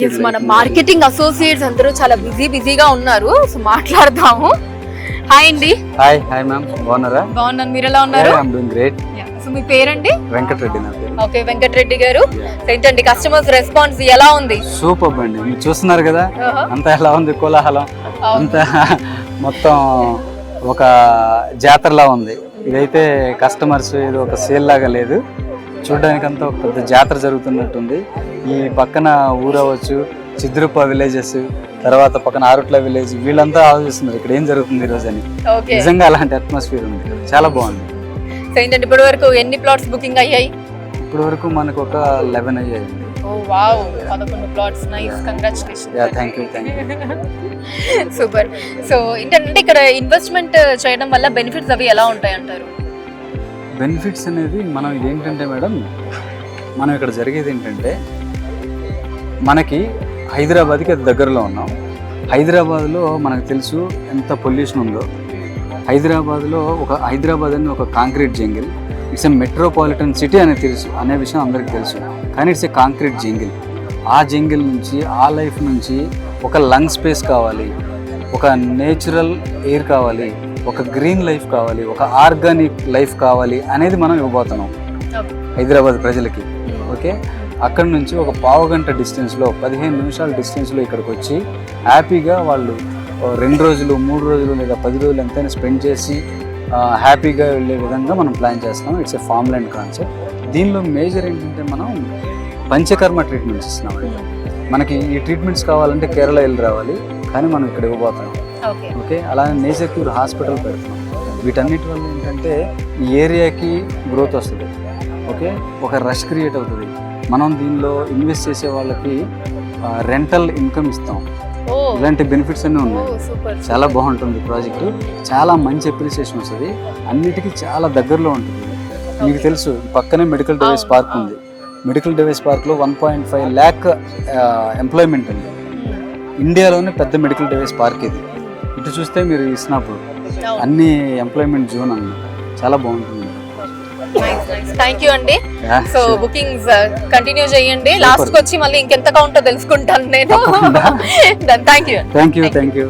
మన marketing associates అందరూ చాలా బిజీగా ఉన్నారు. సో మాట్లాడదాము. హాయ్ అండి. హాయ్ మ్యామ్, బాగున్నారా? బాగున్నాను, మీరు ఎలా ఉన్నారు? I am doing great. So మీ పేరండి? వెంకటరెడ్డి నా పేరు. ఓకే, వెంకటరెడ్డి గారు. ఏంటండి కస్టమర్స్ రెస్పాన్స్ ఎలా ఉంది? సూపర్ అండి, మీరు చూస్తున్నారు కదా అంతా ఎలా ఉంది, కోలాహలం అంతా మొత్తం ఒక జాతరలా ఉంది. ఇదైతే కస్టమర్స్ ఇది ఒక సేల్ లాగా లేదు, చూడడానికి అంతా ఒక పెద్ద జాతర జరుగుతున్నట్టుంది. ఈ పక్కన ఊరవచ్చు, చిద్రూప విలేజెస్, తర్వాత పక్కన ఆరుట్ల విలేజ్, వీళ్ళంతా ఆలోచిస్తున్నారు ఇక్కడ ఏం జరుగుతుంది ఈ రోజు అని. నిజంగా అలాంటి అట్మాస్ఫియర్ ఉంది, చాలా బాగుంది. ఏంటంటే ఇప్పటి వరకు ఎన్ని ప్లాట్స్ బుకింగ్ అయ్యాయి? ఇప్పటి వరకు మనకు ఒక 11 అయ్యాయి. Oh wow, 11 plots. Nice, congratulations. Yeah, thank you. Super. So ఏంటంటే ఇక్కడ ఇన్వెస్ట్మెంట్ చేయడం వల్ల బెనిఫిట్స్ అవి ఎలా ఉంటాయి అంటారు? బెనిఫిట్స్ అనేది మనం ఏంటంటే మేడం, మనం ఇక్కడ జరిగేది ఏంటంటే మనకి హైదరాబాద్కి అది దగ్గరలో ఉన్నాం. హైదరాబాద్లో మనకు తెలుసు ఎంత పొల్యూషన్ ఉందో. హైదరాబాద్లో హైదరాబాద్ అని ఒక concrete jungle, it's a metropolitan city అనేది తెలుసు, అనే విషయం అందరికీ తెలుసు. కానీ ఇట్స్ ఎ కాంక్రీట్ జంగిల్. ఆ జంగిల్ నుంచి, ఆ లైఫ్ నుంచి ఒక లంగ్ స్పేస్ కావాలి, ఒక నేచురల్ ఎయిర్ కావాలి, ఒక గ్రీన్ లైఫ్ కావాలి, ఒక ఆర్గానిక్ లైఫ్ కావాలి అనేది మనం ఇవ్వబోతున్నాం హైదరాబాద్ ప్రజలకి. ఓకే, అక్కడ నుంచి ఒక పావుగంట డిస్టెన్స్లో, 15 నిమిషాల డిస్టెన్స్లో ఇక్కడికి వచ్చి హ్యాపీగా వాళ్ళు 2 రోజులు, 3 రోజులు లేదా 10 రోజులు ఎంతైనా స్పెండ్ చేసి హ్యాపీగా వెళ్ళే విధంగా మనం ప్లాన్ చేస్తాం. It's a farm land concept. దీనిలో మేజర్ ఏంటంటే మనం పంచకర్మ ట్రీట్మెంట్స్ ఇస్తున్నామండి. మనకి ఈ ట్రీట్మెంట్స్ కావాలంటే కేరళ వెళ్ళి రావాలి, కానీ మనం ఇక్కడ ఇవ్వబోతున్నాం. ఓకే, అలానే నేచర్ క్యూర్ హాస్పిటల్ పెడుతున్నాం. వీటన్నిటి వల్ల ఏంటంటే ఈ ఏరియాకి గ్రోత్ వస్తుంది. ఓకే, ఒక రష్ క్రియేట్ అవుతుంది. మనం దీనిలో ఇన్వెస్ట్ చేసే వాళ్ళకి రెంటల్ ఇన్కమ్ ఇస్తాం. ఇలాంటి బెనిఫిట్స్ అన్నీ ఉన్నాయి. చాలా బాగుంటుంది ప్రాజెక్టు, చాలా మంచి అప్రిసియేషన్ వస్తుంది, అన్నిటికీ చాలా దగ్గరలో ఉంటుంది. మీకు తెలుసు పక్కనే మెడికల్ డివైస్ పార్క్ ఉంది. మెడికల్ డివైస్ పార్క్లో 1.5 lakh ఎంప్లాయ్మెంట్ ఉంది. ఇండియాలోనే పెద్ద మెడికల్ డివైస్ పార్క్ ఇది. ఇటు చూస్తే మీరు ఇస్నాపూర్, అన్ని ఎంప్లాయ్మెంట్ జోన్ అన్నమాట, చాలా బాగుంటుంది. థ్యాంక్ యూ అండి. సో బుకింగ్స్ కంటిన్యూ చేయండి, లాస్ట్ కి వచ్చి మళ్ళీ ఇంకెంత కౌంటో తెలుసుకుంటాను నేను. Thank you.